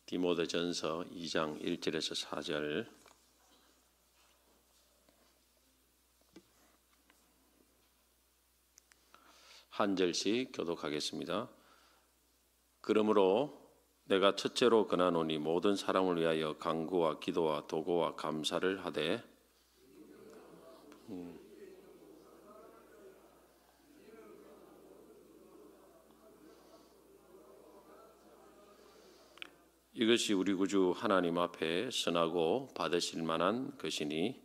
디모데전서 2장 1절에서 4절 한 절씩 교독하겠습니다. 그러므로 내가 첫째로 권하노니 모든 사람을 위하여 간구와 기도와 도고와 감사를 하되 이것이 우리 구주 하나님 앞에 선하고 받으실 만한 것이니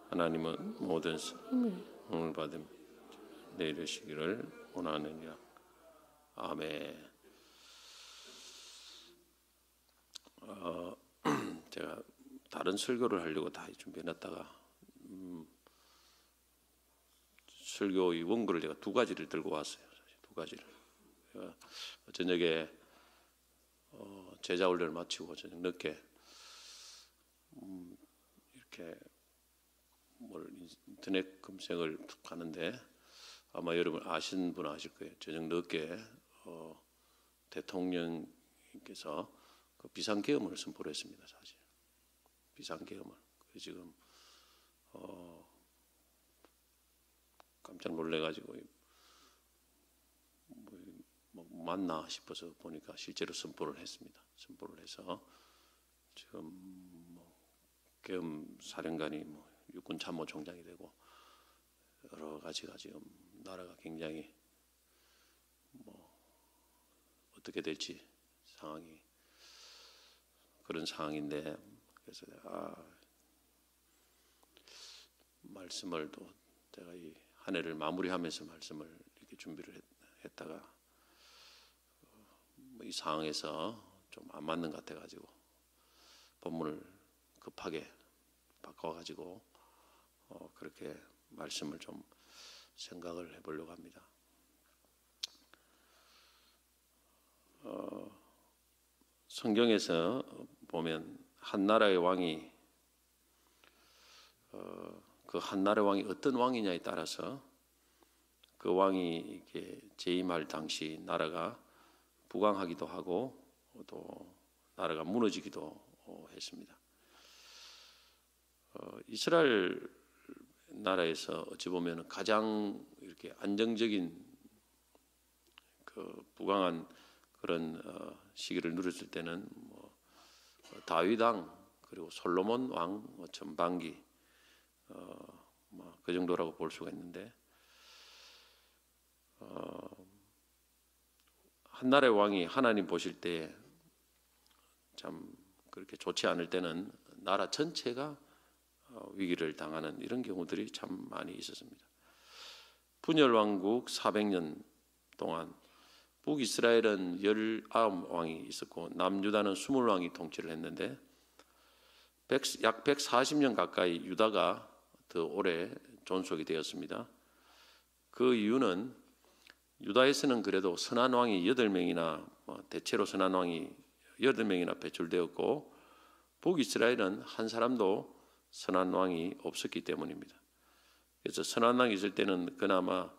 하나님은 모든 사람을 받음 내리시기를 원하느니라. 아멘. 제가 다른 설교를 하려고 다 준비해놨다가 설교 이 원고를 제가 두 가지를 들고 왔어요. 두 가지를. 저녁에 제자 훈련을 마치고 저녁 늦게 이렇게 인터넷 검색을 하는데 아마 여러분 아시는 분은 아실 거예요. 저녁 늦게 대통령께서 그 비상계엄을 선포를 했습니다. 사실 비상계엄을. 지금 깜짝 놀래가지고 맞나 싶어서 보니까 실제로 선포를 했습니다. 선포를 해서 지금 계엄 사령관이 육군 참모총장이 되고 여러 가지가 지금 나라가 굉장히 어떻게 될지 상황이 그런 상황인데, 그래서 말씀을 또 제가 이 한 해를 마무리하면서 말씀을 이렇게 준비를 했다가 이 상황에서 좀 안 맞는 것 같아가지고 본문을 급하게 바꿔가지고 그렇게 말씀을 좀 생각을 해보려고 합니다. 성경에서 보면 한 나라의 왕이 그 한 나라의 왕이 어떤 왕이냐에 따라서 그 왕이 이렇게 재임할 당시 나라가 부강하기도 하고 또 나라가 무너지기도 했습니다. 이스라엘 나라에서 어찌 보면 가장 이렇게 안정적인 그 부강한 그런 시기를 누렸을 때는 다윗 왕 그리고 솔로몬 왕 전반기 그 정도라고 볼 수가 있는데, 한 나라의 왕이 하나님 보실 때 참 그렇게 좋지 않을 때는 나라 전체가 위기를 당하는 이런 경우들이 참 많이 있었습니다. 분열왕국 400년 동안 북이스라엘은 19왕이 있었고 남유다는 20왕이 통치를 했는데 약 140년 가까이 유다가 더 오래 존속이 되었습니다. 그 이유는 유다에서는 그래도 선한 왕이 8명이나 대체로 선한 왕이 8명이나 배출되었고 북이스라엘은 한 사람도 선한 왕이 없었기 때문입니다. 그래서 선한 왕이 있을 때는 그나마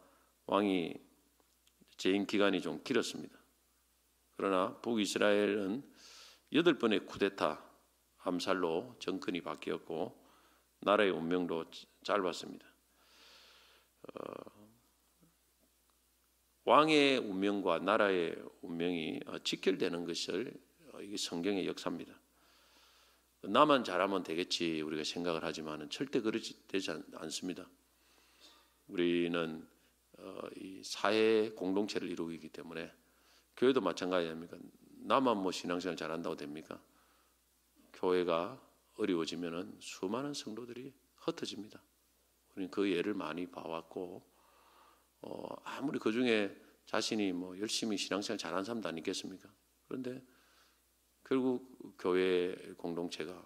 왕이 재임 기간이 좀 길었습니다. 그러나 북이스라엘은 8번의 쿠데타 암살로 정권이 바뀌었고 나라의 운명도 짧았습니다. 왕의 운명과 나라의 운명이 직결되는 것을 이게 성경의 역사입니다. 나만 잘하면 되겠지 우리가 생각을 하지만 절대 그렇지 되지 않습니다. 우리는 이 사회 공동체를 이루고 있기 때문에 교회도 마찬가지 아닙니까? 나만 신앙생활 잘한다고 됩니까? 교회가 어려워지면은 수많은 성도들이 흩어집니다. 우리는 그 예를 많이 봐왔고 아무리 그 중에 자신이 열심히 신앙생활 잘하는 사람도 아니겠습니까? 그런데 결국 교회 공동체가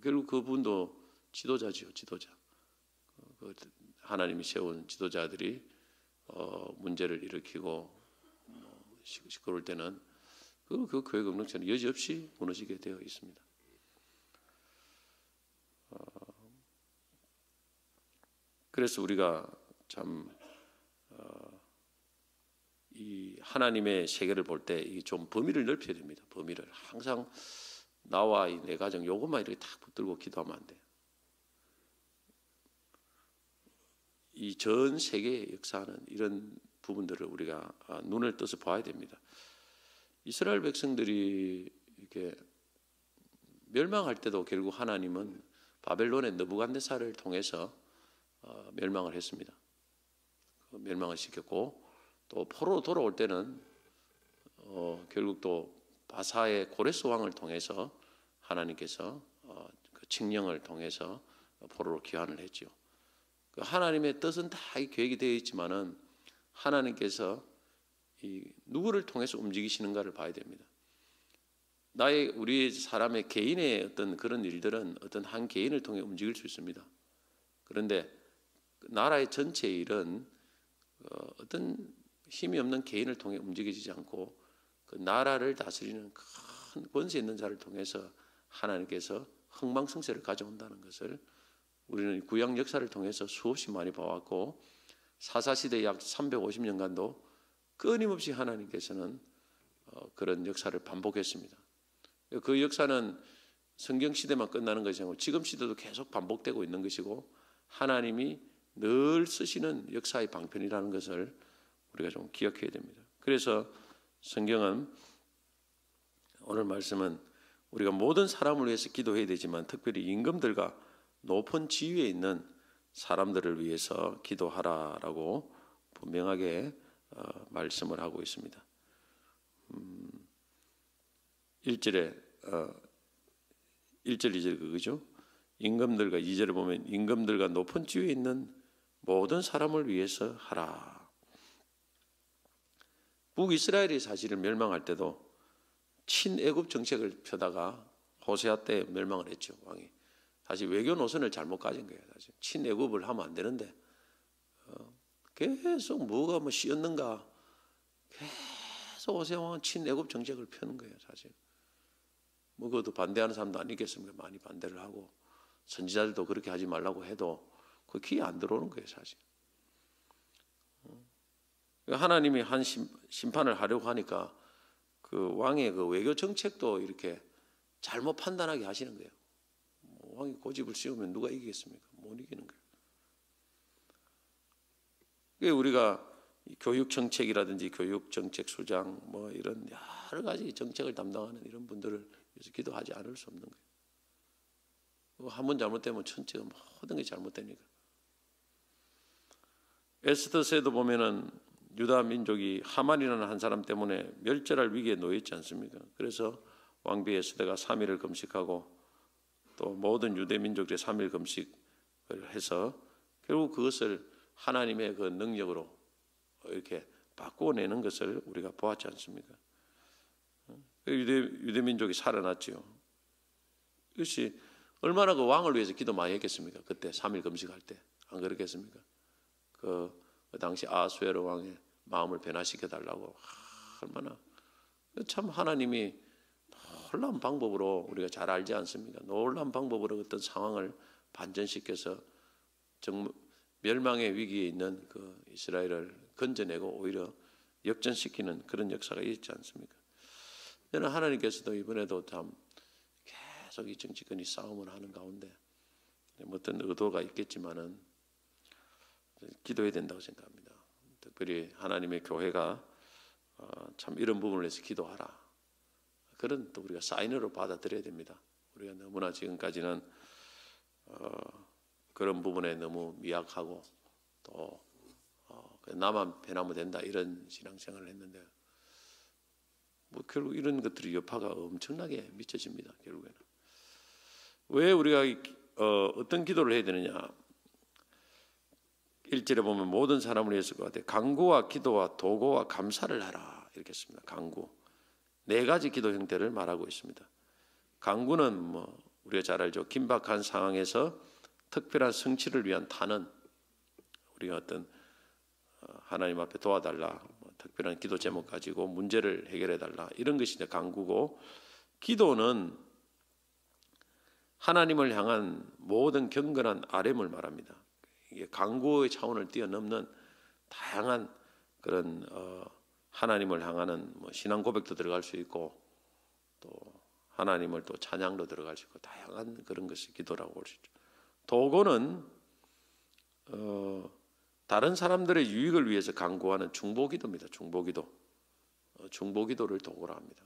결국 그분도 지도자지요, 지도자. 하나님이 세운 지도자들이 문제를 일으키고 시끄러울 때는 그 교회 공동체는 여지없이 무너지게 되어 있습니다. 그래서 우리가 참 이 하나님의 세계를 볼 때 좀 범위를 넓혀야 됩니다. 범위를 항상 나와 내 가정 요것만 이렇게 딱 붙들고 기도하면 안 돼요. 이 전 세계의 역사는 이런 부분들을 우리가 눈을 떠서 봐야 됩니다. 이스라엘 백성들이 이렇게 멸망할 때도 결국 하나님은 바벨론의 느부갓네살을 통해서 멸망을 했습니다. 멸망을 시켰고 또 포로로 돌아올 때는 결국 또 바사의 고레스 왕을 통해서 하나님께서 그 칙령을 통해서 포로로 귀환을 했죠. 그 하나님의 뜻은 다 이 계획이 되어 있지만은 하나님께서 이 누구를 통해서 움직이시는가를 봐야 됩니다. 우리 사람의 개인의 어떤 그런 일들은 어떤 한 개인을 통해 움직일 수 있습니다. 그런데 나라의 전체 일은 어떤 힘이 없는 개인을 통해 움직이지 않고 그 나라를 다스리는 큰 권세 있는 자를 통해서 하나님께서 흥망성쇠를 가져온다는 것을 우리는 구약 역사를 통해서 수없이 많이 봐왔고 사사시대 약 350년간도 끊임없이 하나님께서는 그런 역사를 반복했습니다. 그 역사는 성경시대만 끝나는 것이 아니고 지금 시대도 계속 반복되고 있는 것이고 하나님이 늘 쓰시는 역사의 방편이라는 것을 우리가 좀 기억해야 됩니다. 그래서 성경은 오늘 말씀은 우리가 모든 사람을 위해서 기도해야 되지만 특별히 임금들과 높은 지위에 있는 사람들을 위해서 기도하라라고 분명하게 말씀을 하고 있습니다. 1절에 1절 2절 그거죠. 임금들과 2절에 보면 임금들과 높은 지위에 있는 모든 사람을 위해서 하라. 북이스라엘이 사실은 멸망할 때도 친애굽 정책을 펴다가 호세아 때 멸망을 했죠. 왕이 사실 외교 노선을 잘못 가진 거예요. 사실 친애굽을 하면 안 되는데 계속 뭐가 뭐 씌었는가 계속 호세아 왕은 친애굽 정책을 펴는 거예요. 사실 뭐 그것도 반대하는 사람도 아니겠습니까? 많이 반대를 하고 선지자들도 그렇게 하지 말라고 해도 그 귀에 안 들어오는 거예요. 사실 하나님이 한 심판을 하려고 하니까 그 왕의 그 외교 정책도 이렇게 잘못 판단하게 하시는 거예요. 왕이 고집을 씌우면 누가 이기겠습니까? 못 이기는 거예요. 우리가 교육 정책이라든지 교육 정책 수장 뭐 이런 여러 가지 정책을 담당하는 이런 분들을 위해서 기도하지 않을 수 없는 거예요. 한 번 잘못되면 전체가 모든 게 잘못되니까. 에스더서에도 보면은 유다 민족이 하만이라는 한 사람 때문에 멸절할 위기에 놓여 있지 않습니까? 그래서 왕비 에스더가 3일을 금식하고 또 모든 유대 민족들이 3일 금식을 해서 결국 그것을 하나님의 그 능력으로 이렇게 바꾸어내는 것을 우리가 보았지 않습니까? 유대 민족이 살아났죠. 이것이 얼마나 그 왕을 위해서 기도 많이 했겠습니까? 그때 3일 금식할 때 안 그렇겠습니까? 그 당시 아수에로 왕의 마음을 변화시켜 달라고 얼마나 참 하나님이 놀라운 방법으로 우리가 잘 알지 않습니까? 놀라운 방법으로 어떤 상황을 반전시켜서 멸망의 위기에 있는 그 이스라엘을 건져내고 오히려 역전시키는 그런 역사가 있지 않습니까? 저는 하나님께서도 이번에도 참 계속 이 정치권이 싸움을 하는 가운데 어떤 의도가 있겠지만은 기도해야 된다고 생각합니다. 특별히 하나님의 교회가 참 이런 부분을 위해서 기도하라. 그런 또 우리가 사인으로 받아들여야 됩니다. 우리가 너무나 지금까지는 그런 부분에 너무 미약하고 또 나만 변하면 된다 이런 신앙생활을 했는데 뭐 결국 이런 것들이 여파가 엄청나게 미쳐집니다. 결국에는 왜 우리가 어떤 기도를 해야 되느냐? 1절에 보면 모든 사람을 위해서 것 같아요. 간구와 기도와 도고와 감사를 하라 이렇게 했습니다. 간구 네 가지 기도 형태를 말하고 있습니다. 간구는 뭐 우리가 잘 알죠. 긴박한 상황에서 특별한 성취를 위한 탄원, 우리가 어떤 하나님 앞에 도와달라, 특별한 기도 제목 가지고 문제를 해결해 달라 이런 것이 이제 간구고, 기도는 하나님을 향한 모든 경건한 아뢰음을 말합니다. 이게 간구의 차원을 뛰어넘는 다양한 그런 하나님을 향하는 신앙 고백도 들어갈 수 있고 또 하나님을 또 찬양도 들어갈 수 있고 다양한 그런 것이 기도라고 볼 수 있죠. 도고는 다른 사람들의 유익을 위해서 간구하는 중보기도입니다. 중보기도. 중보기도를 도구라 합니다.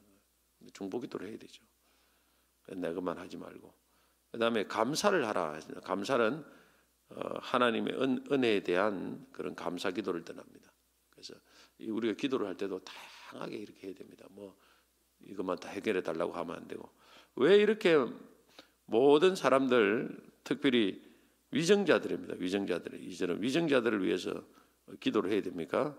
중보기도를 해야 되죠. 내 것만 하지 말고. 그 다음에 감사를 하라. 감사는 하나님의 은혜에 대한 그런 감사기도를 떠납니다. 그래서 우리가 기도를 할 때도 다양하게 이렇게 해야 됩니다. 이것만 다 해결해 달라고 하면 안 되고, 왜 이렇게 모든 사람들, 특별히 위정자들입니다. 이제는 위정자들을 위해서 기도를 해야 됩니까?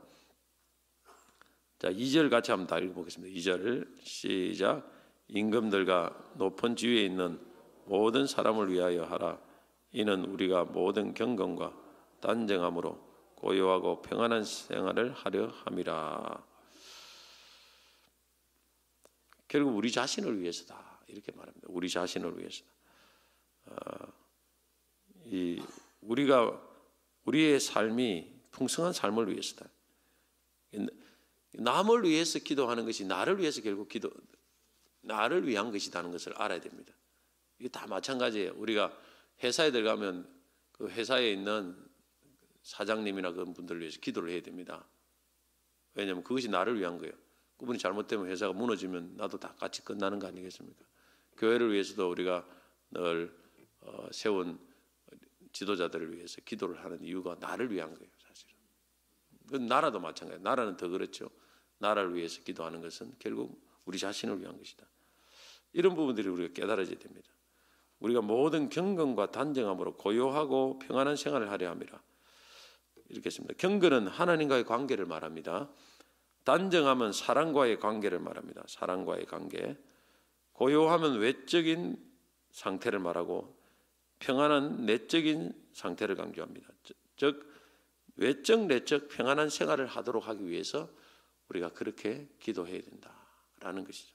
자, 2절 같이 한번 다 읽어보겠습니다. 2절 시작. 임금들과 높은 지위에 있는 모든 사람을 위하여 하라. 이는 우리가 모든 경건과 단정함으로 고요하고 평안한 생활을 하려 함이라. 결국 우리 자신을 위해서다 이렇게 말합니다. 우리 자신을 위해서다. 우리의 삶이 풍성한 삶을 위해서다. 남을 위해서 기도하는 것이 나를 위해서 결국 나를 위한 것이라는 것을 알아야 됩니다. 이게 다 마찬가지예요. 우리가 회사에 들어가면 그 회사에 있는 사장님이나 그런 분들을 위해서 기도를 해야 됩니다. 왜냐하면 그것이 나를 위한 거예요. 그분이 잘못되면 회사가 무너지면 나도 다 같이 끝나는 거 아니겠습니까? 교회를 위해서도 우리가 늘 세운 지도자들을 위해서 기도를 하는 이유가 나를 위한 거예요, 사실은. 나라도 마찬가지예요. 나라는 더 그렇죠. 나라를 위해서 기도하는 것은 결국 우리 자신을 위한 것이다. 이런 부분들이 우리가 깨달아져야 됩니다. 우리가 모든 경건과 단정함으로 고요하고 평안한 생활을 하려 함이라. 이렇게 했습니다. 경건은 하나님과의 관계를 말합니다. 단정함은 사랑과의 관계를 말합니다. 사랑과의 관계. 고요함은 외적인 상태를 말하고 평안한 내적인 상태를 강조합니다. 즉 외적 내적 평안한 생활을 하도록 하기 위해서 우리가 그렇게 기도해야 된다라는 것이죠.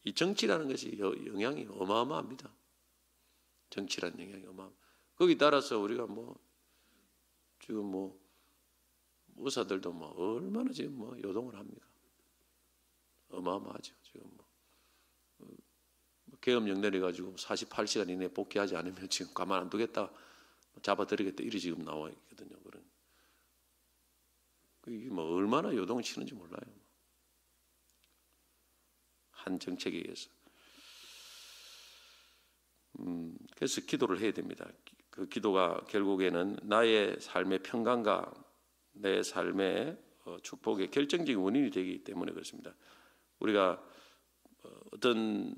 이 정치라는 것이 영향이 어마어마합니다. 정치라는 영향이 어마어마합니다. 거기 따라서 우리가 지금 의사들도 얼마나 지금 요동을 합니까? 어마어마하죠. 지금 계엄령 내려가지고 48시간 이내에 복귀하지 않으면 지금 가만 안 두겠다, 잡아들이겠다 이리 지금 나와 있거든요. 그런 이게 얼마나 요동을 치는지 몰라요. 한 정책에 의해서. 그래서 기도를 해야 됩니다. 그 기도가 결국에는 나의 삶의 평강과 내 삶의 축복의 결정적인 원인이 되기 때문에 그렇습니다. 우리가 어떤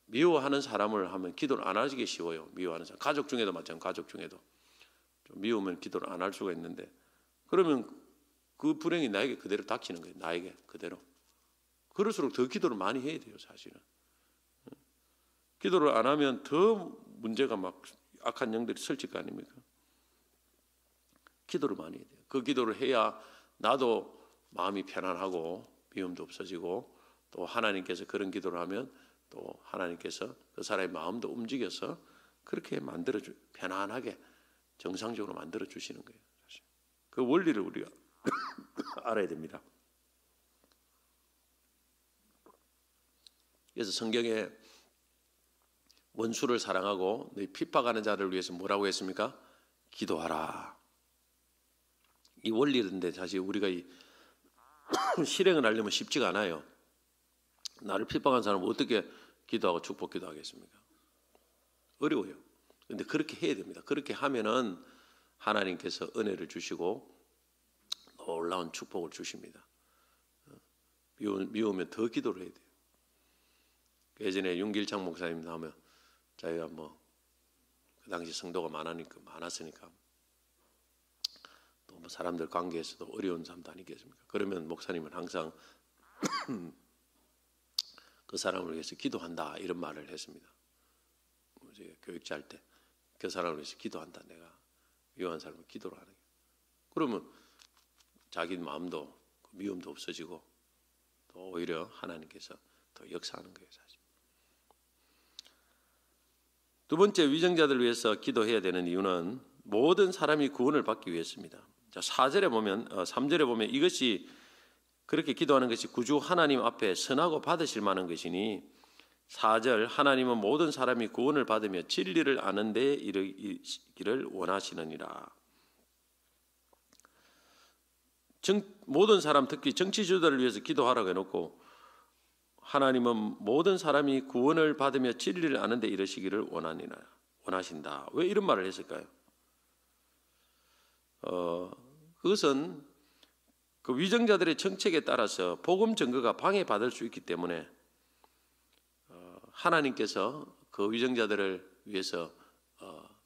미워하는 사람을 하면 기도를 안 하기 쉬워요. 미워하는 사람, 가족 중에도 마찬가지. 가족 중에도 좀 미우면 기도를 안 할 수가 있는데, 그러면 그 불행이 나에게 그대로 닥치는 거예요. 나에게 그대로. 그럴수록 더 기도를 많이 해야 돼요, 사실은. 기도를 안 하면 더 문제가 악한 영들이 설칠 거 아닙니까? 기도를 많이 해야 돼요. 그 기도를 해야 나도 마음이 편안하고 미움도 없어지고, 또 하나님께서 그런 기도를 하면 또 하나님께서 그 사람의 마음도 움직여서 그렇게 편안하게 정상적으로 만들어 주시는 거예요. 사실. 그 원리를 우리가 알아야 됩니다. 그래서 성경에 원수를 사랑하고 너희 핍박하는 자를 위해서 뭐라고 했습니까? 기도하라. 이 원리인데 사실 우리가 이 실행을 하려면 쉽지가 않아요. 나를 핍박한 사람은 어떻게 기도하고 축복 기도하겠습니까? 어려워요. 그런데 그렇게 해야 됩니다. 그렇게 하면은 하나님께서 은혜를 주시고 놀라운 축복을 주십니다. 미우면 더 기도를 해야 돼요. 예전에 윤길창 목사님 나오면 자기가 그 당시 성도가 많았으니까 또 사람들 관계에서도 어려운 사람도 아니겠습니까? 그러면 목사님은 항상 그 사람을 위해서 기도한다 이런 말을 했습니다. 제가 교육자 할 때 그 사람을 위해서 기도한다. 내가 미워한 사람을 기도를 하는 거예요. 그러면 자기 마음도 미움도 없어지고 또 오히려 하나님께서 더 역사하는 거예요, 사실. 두 번째, 위정자들을 위해서 기도해야 되는 이유는 모든 사람이 구원을 받기 위해서입니다. 자, 3절에 보면 이것이 그렇게 기도하는 것이 구주 하나님 앞에 선하고 받으실 만한 것이니 4절 하나님은 모든 사람이 구원을 받으며 진리를 아는 데 이르기를 원하시느니라. 모든 사람, 특히 정치주들을 위해서 기도하라고 해놓고 하나님은 모든 사람이 구원을 받으며 진리를 아는 데 이르시기를 원하신다. 왜 이런 말을 했을까요? 그것은 그 위정자들의 정책에 따라서 복음 증거가 방해받을 수 있기 때문에 하나님께서 그 위정자들을 위해서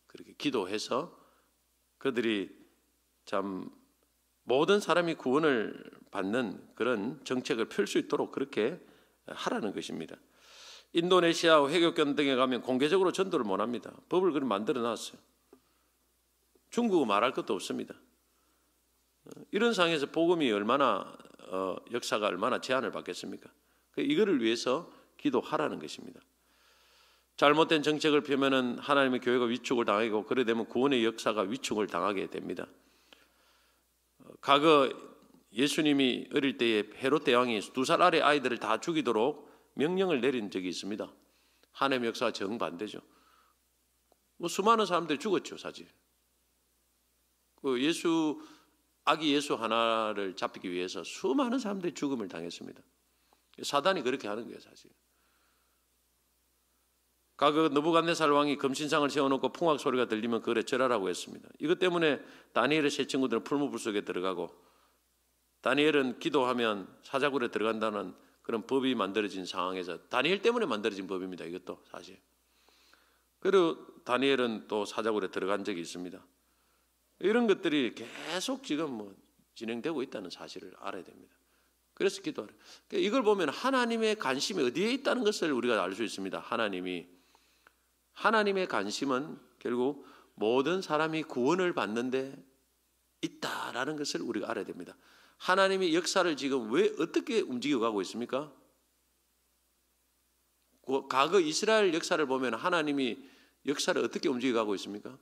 그렇게 기도해서 그들이 참 모든 사람이 구원을 받는 그런 정책을 펼 수 있도록 그렇게 하라는 것입니다. 인도네시아 회교권 등에 가면 공개적으로 전도를 못 합니다. 법을 그렇게 만들어 놨어요. 중국은 말할 것도 없습니다. 이런 상황에서 복음이 얼마나 역사가 얼마나 제한을 받겠습니까? 이거를 위해서 기도하라는 것입니다. 잘못된 정책을 펴면은 하나님의 교회가 위축을 당하고 그래 되면 구원의 역사가 위축을 당하게 됩니다. 과거 예수님이 어릴 때에 헤롯 대왕이 2살 아래 아이들을 다 죽이도록 명령을 내린 적이 있습니다. 하나님의 역사가 정반대죠. 수많은 사람들이 죽었죠, 사실. 아기 예수 하나를 잡기 위해서 수많은 사람들이 죽음을 당했습니다. 사단이 그렇게 하는 거예요, 사실. 과거 느부갓네살 왕이 금신상을 세워놓고 풍악 소리가 들리면 그래 절하라고 했습니다. 이것 때문에 다니엘의 세 친구들은 풀무불 속에 들어가고 다니엘은 기도하면 사자굴에 들어간다는 그런 법이 만들어진 상황에서 다니엘 때문에 만들어진 법입니다. 이것도 사실. 그리고 다니엘은 또 사자굴에 들어간 적이 있습니다. 이런 것들이 계속 지금 진행되고 있다는 사실을 알아야 됩니다. 그래서 기도하라. 이걸 보면 하나님의 관심이 어디에 있다는 것을 우리가 알 수 있습니다. 하나님의 관심은 결국 모든 사람이 구원을 받는데 있다라는 것을 우리가 알아야 됩니다. 하나님의 역사를 지금 왜 어떻게 움직여가고 있습니까? 과거 이스라엘 역사를 보면 하나님이 역사를 어떻게 움직여가고 있습니까?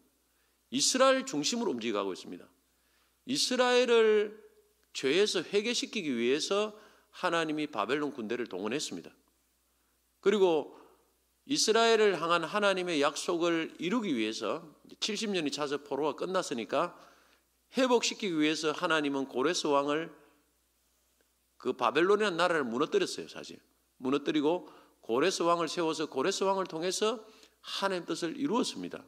이스라엘 중심으로 움직여가고 있습니다. 이스라엘을 죄에서 회개시키기 위해서 하나님이 바벨론 군대를 동원했습니다. 그리고 이스라엘을 향한 하나님의 약속을 이루기 위해서 70년이 차서 포로가 끝났으니까 회복시키기 위해서 하나님은 고레스 왕을 그 바벨론이라는 나라를 무너뜨렸어요. 사실 무너뜨리고 고레스 왕을 세워서 고레스 왕을 통해서 하나님의 뜻을 이루었습니다.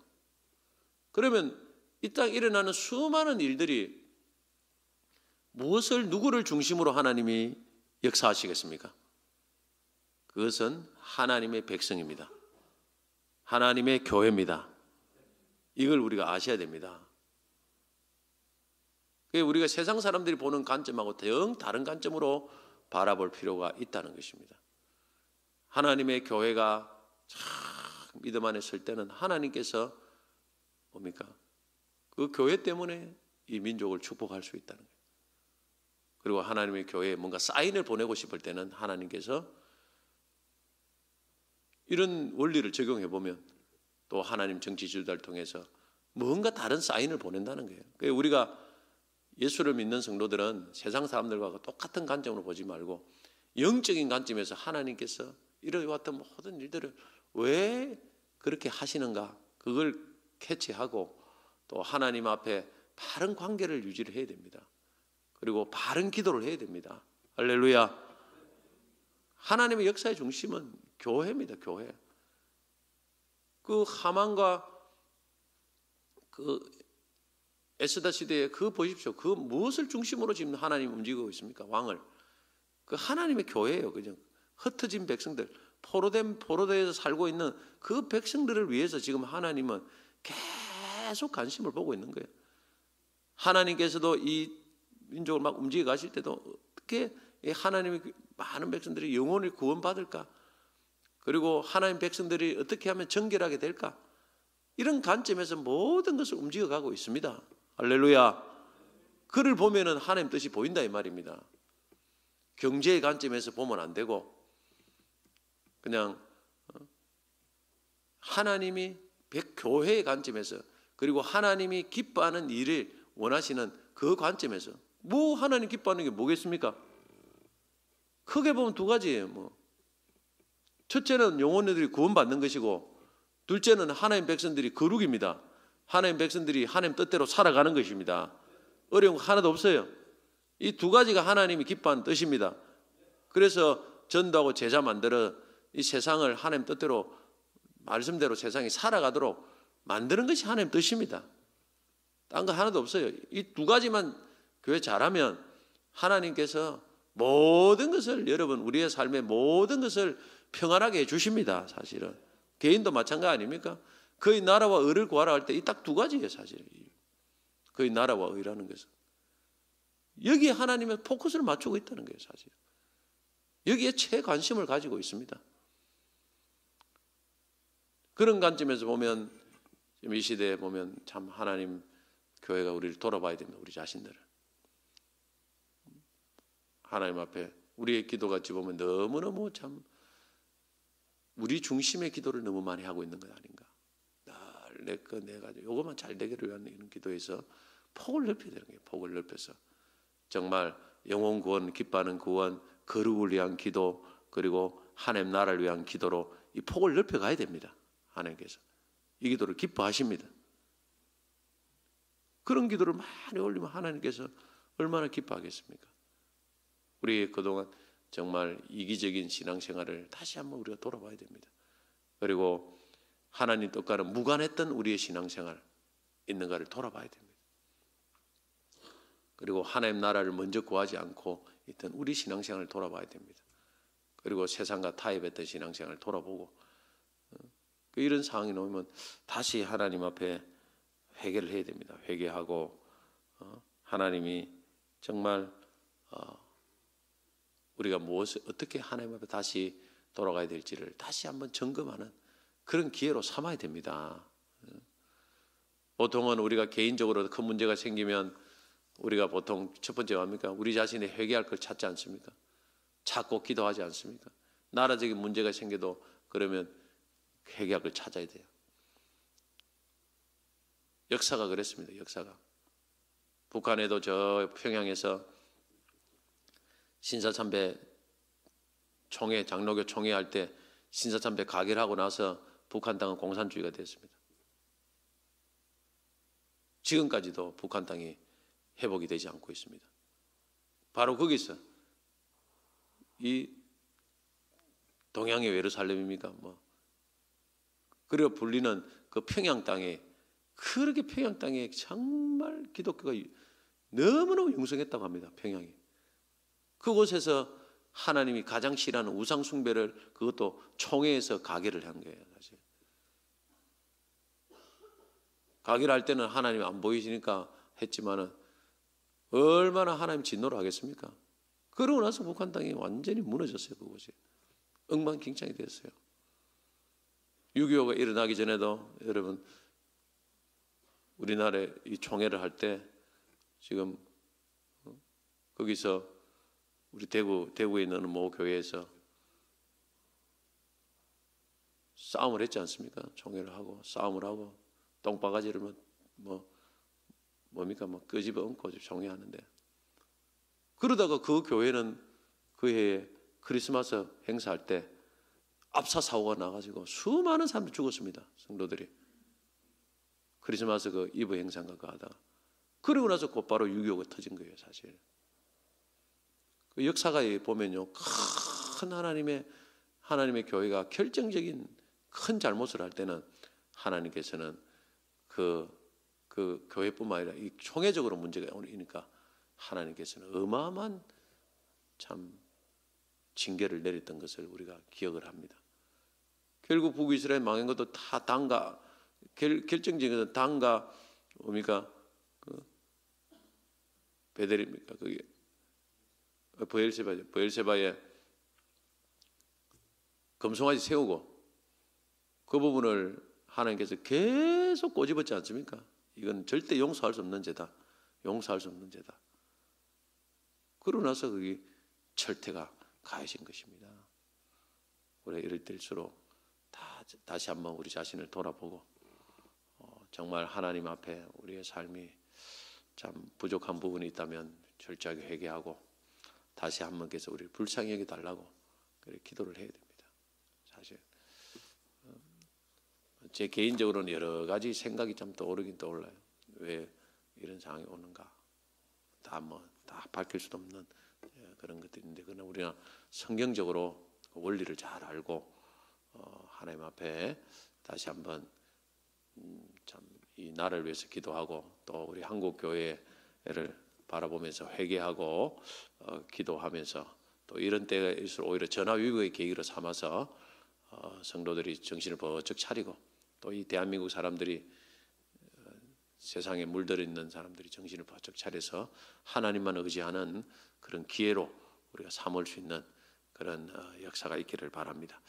그러면 이 땅에 일어나는 수많은 일들이 누구를 중심으로 하나님이 역사하시겠습니까? 그것은 하나님의 백성입니다. 하나님의 교회입니다. 이걸 우리가 아셔야 됩니다. 우리가 세상 사람들이 보는 관점하고 영 다른 관점으로 바라볼 필요가 있다는 것입니다. 하나님의 교회가 참 믿음 안에 설 때는 하나님께서 뭡니까? 그 교회 때문에 이 민족을 축복할 수 있다는 거예요. 그리고 하나님의 교회에 뭔가 사인을 보내고 싶을 때는 하나님께서 이런 원리를 적용해 보면 또 하나님 정치 지도자를 통해서 뭔가 다른 사인을 보낸다는 거예요. 그러니까 우리가 예수를 믿는 성도들은 세상 사람들과 똑같은 관점으로 보지 말고 영적인 관점에서 하나님께서 이루어왔던 모든 일들을 왜 그렇게 하시는가 그걸 캐치하고 또 하나님 앞에 바른 관계를 유지를 해야 됩니다. 그리고 바른 기도를 해야 됩니다. 할렐루야. 하나님의 역사의 중심은 교회입니다. 교회. 그 하만과 그 에스더 시대에 그 보십시오. 그 무엇을 중심으로 지금 하나님 움직이고 있습니까? 왕을. 그 하나님의 교회예요. 그냥 흩어진 백성들, 포로대에서 살고 있는 그 백성들을 위해서 지금 하나님은 계속 관심을 보고 있는 거예요. 하나님께서도 이 민족을 막 움직여 가실 때도 어떻게 하나님의 많은 백성들이 영혼을 구원받을까? 그리고 하나님 백성들이 어떻게 하면 정결하게 될까? 이런 관점에서 모든 것을 움직여 가고 있습니다. 할렐루야. 그를 보면은 하나님 뜻이 보인다 이 말입니다. 경제의 관점에서 보면 안 되고 그냥 하나님이 교회의 관점에서 그리고 하나님이 기뻐하는 일을 원하시는 그 관점에서 하나님 기뻐하는 게 뭐겠습니까? 크게 보면 두 가지예요. 뭐 첫째는 영혼들이 구원받는 것이고, 둘째는 하나님 백성들이 거룩입니다. 하나님 백성들이 하나님 뜻대로 살아가는 것입니다. 어려운 거 하나도 없어요. 이 두 가지가 하나님이 기뻐하는 뜻입니다. 그래서 전도하고 제자 만들어 이 세상을 하나님 뜻대로, 말씀대로 세상이 살아가도록 만드는 것이 하나님 뜻입니다. 딴 거 하나도 없어요. 이 두 가지만 교회 잘하면 하나님께서 모든 것을, 여러분 우리의 삶의 모든 것을 평안하게 해주십니다. 사실은 개인도 마찬가지 아닙니까? 그의 나라와 의를 구하라 할 때 이 딱 두 가지예요. 사실은 그의 나라와 의라는 것은 여기에 하나님의 포커스를 맞추고 있다는 거예요. 사실 여기에 최관심을 가지고 있습니다. 그런 관점에서 보면 이 시대에 보면 참 하나님 교회가 우리를 돌아봐야 됩니다. 우리 자신들을 하나님 앞에 우리의 기도가 어찌 보면 너무너무 참 우리 중심의 기도를 너무 많이 하고 있는 것 아닌가. 내 거 내가 요것만 잘 되기를 위한 이런 기도에서 폭을 넓혀야 되는 거예요. 폭을 넓혀서 정말 영혼 구원, 기뻐하는 구원, 거룩을 위한 기도, 그리고 하나님 나라를 위한 기도로 이 폭을 넓혀가야 됩니다. 하나님께서 이 기도를 기뻐하십니다. 그런 기도를 많이 올리면 하나님께서 얼마나 기뻐하겠습니까? 우리 그동안 정말 이기적인 신앙생활을 다시 한번 우리가 돌아봐야 됩니다. 그리고 하나님 뜻과는 무관했던 우리의 신앙생활 있는가를 돌아봐야 됩니다. 그리고 하나님 나라를 먼저 구하지 않고 있던 우리 신앙생활을 돌아봐야 됩니다. 그리고 세상과 타협했던 신앙생활을 돌아보고 이런 상황이 나오면 다시 하나님 앞에 회개를 해야 됩니다. 회개하고 하나님이 정말 우리가 무엇을 어떻게 하나님 앞에 다시 돌아가야 될지를 다시 한번 점검하는 그런 기회로 삼아야 됩니다. 보통은 우리가 개인적으로 큰 문제가 생기면 우리가 보통 첫 번째가 뭡니까? 우리 자신이 회개할 걸 찾지 않습니까? 찾고 기도하지 않습니까? 나라적인 문제가 생겨도 그러면 회개할 걸 찾아야 돼요. 역사가 그랬습니다. 역사가. 북한에도 저 평양에서 신사참배 총회, 장로교 총회 할 때 신사참배 가결 하고 나서 북한 땅은 공산주의가 됐습니다. 지금까지도 북한 땅이 회복이 되지 않고 있습니다. 바로 거기서 이 동양의 예루살렘입니까? 그리고 불리는 그 평양 땅에, 그렇게 평양 땅에 정말 기독교가 너무너무 융성했다고 합니다. 평양이. 그곳에서 하나님이 가장 싫어하는 우상 숭배를 그것도 총회에서 가결을 한 거예요. 사실. 가결할 때는 하나님이 안 보이시니까 했지만은 얼마나 하나님 진노를 하겠습니까? 그러고 나서 북한 땅이 완전히 무너졌어요. 그곳이 엉망진창이 됐어요. 6.25가 일어나기 전에도 여러분 우리나라에 이 총회를 할 때 지금 거기서 우리 대구에 있는 모 교회에서 싸움을 했지 않습니까? 총회를 하고 싸움을 하고 똥바가지를 뭡니까? 끄집어 얹고 총회하는데, 그러다가 그 교회는 그 해에 크리스마스 행사할 때 압사 사고가 나가지고 수많은 사람들이 죽었습니다. 성도들이 크리스마스 그 이브 행사인가 그거 하다가. 그러고 나서 곧바로 6.25가 터진 거예요. 사실 그 역사가 보면요, 큰 하나님의 교회가 결정적인 큰 잘못을 할 때는 하나님께서는 그 교회뿐만 아니라 이 총회적으로 문제가 오니까 하나님께서는 어마어마한 참 징계를 내렸던 것을 우리가 기억을 합니다. 결국 북이스라엘 망한 것도 다 당과 결정적인 것은 당과 뭡니까? 베델입니까? 그게 브엘세바에 금송아지 세우고 그 부분을 하나님께서 계속 꼬집었지 않습니까? 이건 절대 용서할 수 없는 죄다. 용서할 수 없는 죄다. 그러고 나서 그게 철퇴가 가해진 것입니다. 우리가 이럴 때일수록 다시 한번 우리 자신을 돌아보고 정말 하나님 앞에 우리의 삶이 참 부족한 부분이 있다면 철저하게 회개하고 다시 한번 계속 우리 불쌍히 여겨 달라고 그렇게 기도를 해야 됩니다. 사실 제 개인적으로는 여러 가지 생각이 좀 떠오르긴 떠올라요. 왜 이런 상황이 오는가? 다 밝힐 수도 없는 그런 것들인데, 그러나 우리가 성경적으로 원리를 잘 알고 하나님 앞에 다시 한번 참 이 나라를 위해서 기도하고, 또 우리 한국 교회를 바라보면서 회개하고 기도하면서, 또 이런 때일수록 오히려 전화위복의 계기로 삼아서 성도들이 정신을 번쩍 차리고, 또 이 대한민국 사람들이 세상에 물들어 있는 사람들이 정신을 번쩍 차려서 하나님만 의지하는 그런 기회로 우리가 삼을 수 있는 그런 역사가 있기를 바랍니다.